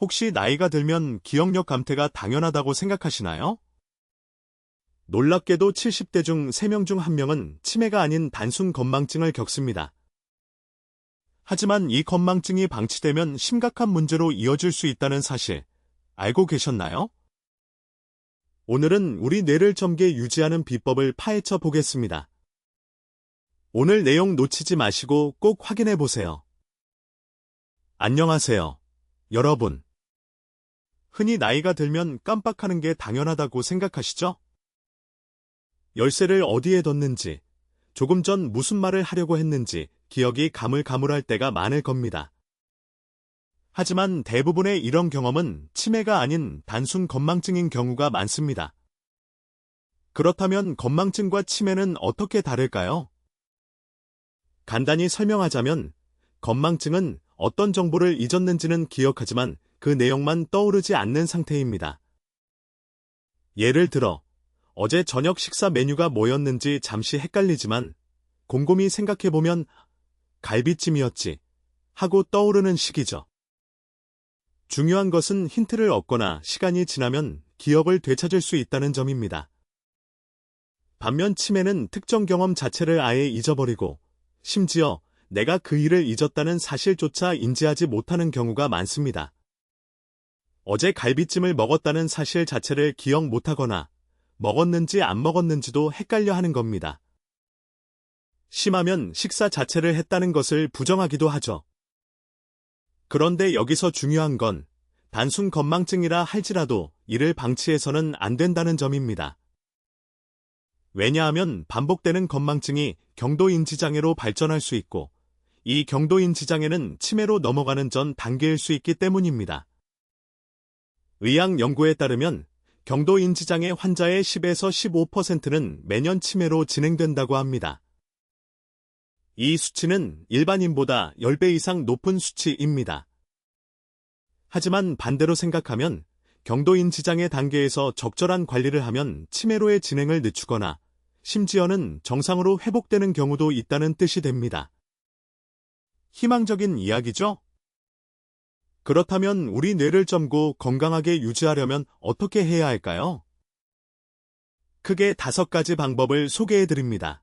혹시 나이가 들면 기억력 감퇴가 당연하다고 생각하시나요? 놀랍게도 70대 중 3명 중 1명은 치매가 아닌 단순 건망증을 겪습니다. 하지만 이 건망증이 방치되면 심각한 문제로 이어질 수 있다는 사실, 알고 계셨나요? 오늘은 우리 뇌를 젊게 유지하는 비법을 파헤쳐 보겠습니다. 오늘 내용 놓치지 마시고 꼭 확인해 보세요. 안녕하세요, 여러분. 흔히 나이가 들면 깜빡하는 게 당연하다고 생각하시죠? 열쇠를 어디에 뒀는지, 조금 전 무슨 말을 하려고 했는지 기억이 가물가물할 때가 많을 겁니다. 하지만 대부분의 이런 경험은 치매가 아닌 단순 건망증인 경우가 많습니다. 그렇다면 건망증과 치매는 어떻게 다를까요? 간단히 설명하자면 건망증은 어떤 정보를 잊었는지는 기억하지만 그 내용만 떠오르지 않는 상태입니다. 예를 들어 어제 저녁 식사 메뉴가 뭐였는지 잠시 헷갈리지만 곰곰이 생각해보면 갈비찜이었지 하고 떠오르는 시기죠. 중요한 것은 힌트를 얻거나 시간이 지나면 기억을 되찾을 수 있다는 점입니다. 반면 치매는 특정 경험 자체를 아예 잊어버리고 심지어 내가 그 일을 잊었다는 사실조차 인지하지 못하는 경우가 많습니다. 어제 갈비찜을 먹었다는 사실 자체를 기억 못하거나 먹었는지 안 먹었는지도 헷갈려 하는 겁니다. 심하면 식사 자체를 했다는 것을 부정하기도 하죠. 그런데 여기서 중요한 건 단순 건망증이라 할지라도 이를 방치해서는 안 된다는 점입니다. 왜냐하면 반복되는 건망증이 경도인지장애로 발전할 수 있고 이 경도인지장애는 치매로 넘어가는 전 단계일 수 있기 때문입니다. 의학 연구에 따르면 경도인지장애 환자의 10에서 15%는 매년 치매로 진행된다고 합니다. 이 수치는 일반인보다 10배 이상 높은 수치입니다. 하지만 반대로 생각하면 경도인지장애 단계에서 적절한 관리를 하면 치매로의 진행을 늦추거나 심지어는 정상으로 회복되는 경우도 있다는 뜻이 됩니다. 희망적인 이야기죠? 그렇다면 우리 뇌를 젊고 건강하게 유지하려면 어떻게 해야 할까요? 크게 5가지 방법을 소개해드립니다.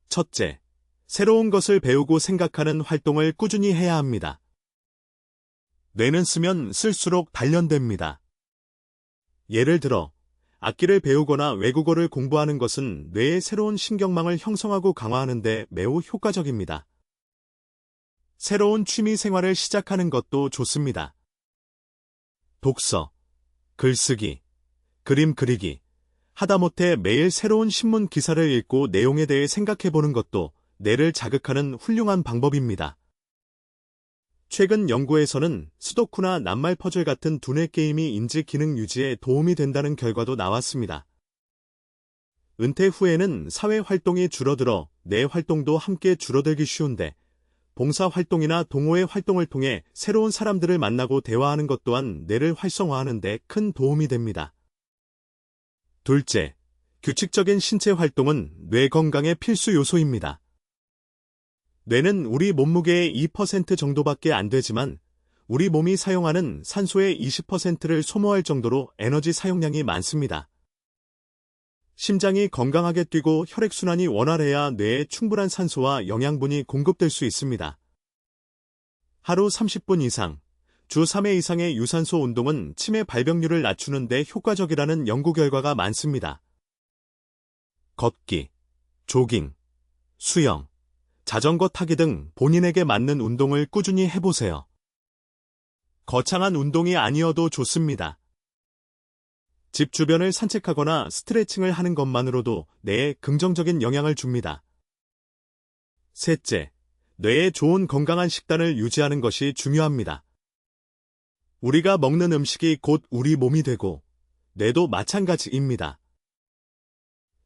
첫째, 새로운 것을 배우고 생각하는 활동을 꾸준히 해야 합니다. 뇌는 쓰면 쓸수록 단련됩니다. 예를 들어, 악기를 배우거나 외국어를 공부하는 것은 뇌의 새로운 신경망을 형성하고 강화하는 데 매우 효과적입니다. 새로운 취미 생활을 시작하는 것도 좋습니다. 독서, 글쓰기, 그림 그리기, 하다못해 매일 새로운 신문 기사를 읽고 내용에 대해 생각해보는 것도 뇌를 자극하는 훌륭한 방법입니다. 최근 연구에서는 스도쿠나 낱말 퍼즐 같은 두뇌 게임이 인지 기능 유지에 도움이 된다는 결과도 나왔습니다. 은퇴 후에는 사회 활동이 줄어들어 뇌 활동도 함께 줄어들기 쉬운데 봉사 활동이나 동호회 활동을 통해 새로운 사람들을 만나고 대화하는 것 또한 뇌를 활성화하는 데 큰 도움이 됩니다. 둘째, 규칙적인 신체 활동은 뇌 건강의 필수 요소입니다. 뇌는 우리 몸무게의 2% 정도밖에 안 되지만 우리 몸이 사용하는 산소의 20%를 소모할 정도로 에너지 사용량이 많습니다. 심장이 건강하게 뛰고 혈액순환이 원활해야 뇌에 충분한 산소와 영양분이 공급될 수 있습니다. 하루 30분 이상, 주 3회 이상의 유산소 운동은 치매 발병률을 낮추는 데 효과적이라는 연구 결과가 많습니다. 걷기, 조깅, 수영, 자전거 타기 등 본인에게 맞는 운동을 꾸준히 해보세요. 거창한 운동이 아니어도 좋습니다. 집 주변을 산책하거나 스트레칭을 하는 것만으로도 뇌에 긍정적인 영향을 줍니다. 셋째, 뇌에 좋은 건강한 식단을 유지하는 것이 중요합니다. 우리가 먹는 음식이 곧 우리 몸이 되고 뇌도 마찬가지입니다.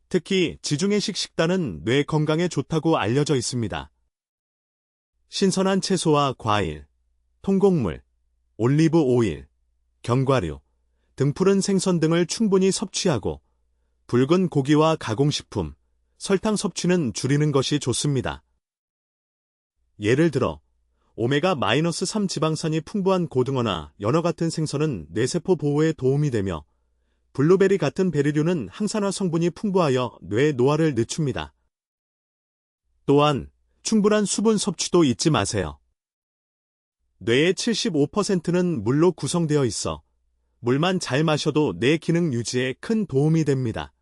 특히 지중해식 식단은 뇌 건강에 좋다고 알려져 있습니다. 신선한 채소와 과일, 통곡물, 올리브 오일, 견과류, 등푸른 생선 등을 충분히 섭취하고 붉은 고기와 가공식품, 설탕 섭취는 줄이는 것이 좋습니다. 예를 들어 오메가-3 지방산이 풍부한 고등어나 연어 같은 생선은 뇌세포 보호에 도움이 되며 블루베리 같은 베리류는 항산화 성분이 풍부하여 뇌 노화를 늦춥니다. 또한 충분한 수분 섭취도 잊지 마세요. 뇌의 75%는 물로 구성되어 있어 물만 잘 마셔도 뇌 기능 유지에 큰 도움이 됩니다.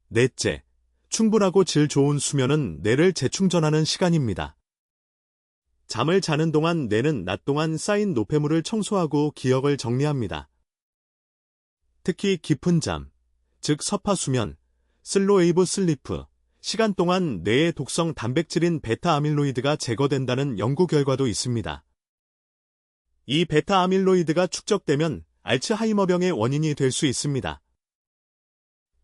넷째, 충분하고 질 좋은 수면은 뇌를 재충전하는 시간입니다. 잠을 자는 동안 뇌는 낮 동안 쌓인 노폐물을 청소하고 기억을 정리합니다. 특히 깊은 잠, 즉 서파 수면, 슬로웨이브 슬리프, 시간 동안 뇌의 독성 단백질인 베타 아밀로이드가 제거된다는 연구 결과도 있습니다. 이 베타 아밀로이드가 축적되면 알츠하이머병의 원인이 될 수 있습니다.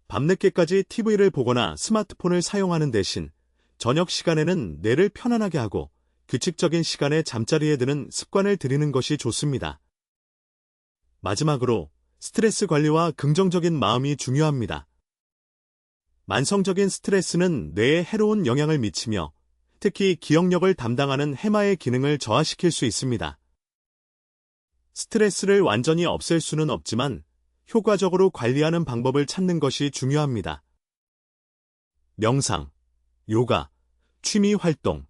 밤늦게까지 TV를 보거나 스마트폰을 사용하는 대신 저녁 시간에는 뇌를 편안하게 하고 규칙적인 시간에 잠자리에 드는 습관을 들이는 것이 좋습니다. 마지막으로 스트레스 관리와 긍정적인 마음이 중요합니다. 만성적인 스트레스는 뇌에 해로운 영향을 미치며 특히 기억력을 담당하는 해마의 기능을 저하시킬 수 있습니다. 스트레스를 완전히 없앨 수는 없지만 효과적으로 관리하는 방법을 찾는 것이 중요합니다. 명상, 요가, 취미 활동,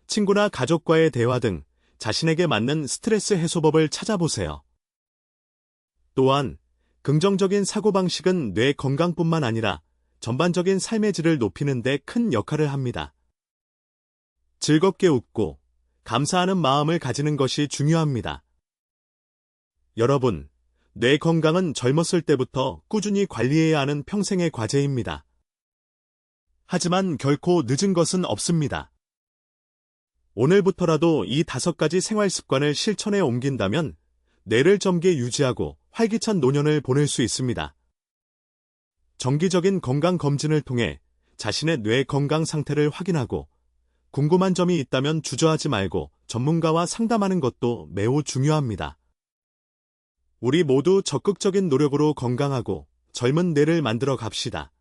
친구나 가족과의 대화 등 자신에게 맞는 스트레스 해소법을 찾아보세요. 또한 긍정적인 사고방식은 뇌 건강뿐만 아니라 전반적인 삶의 질을 높이는 데 큰 역할을 합니다. 즐겁게 웃고 감사하는 마음을 가지는 것이 중요합니다. 여러분, 뇌 건강은 젊었을 때부터 꾸준히 관리해야 하는 평생의 과제입니다. 하지만 결코 늦은 것은 없습니다. 오늘부터라도 이 5가지 생활 습관을 실천에 옮긴다면 뇌를 젊게 유지하고 활기찬 노년을 보낼 수 있습니다. 정기적인 건강검진을 통해 자신의 뇌 건강 상태를 확인하고 궁금한 점이 있다면 주저하지 말고 전문가와 상담하는 것도 매우 중요합니다. 우리 모두 적극적인 노력으로 건강하고 젊은 뇌를 만들어 갑시다.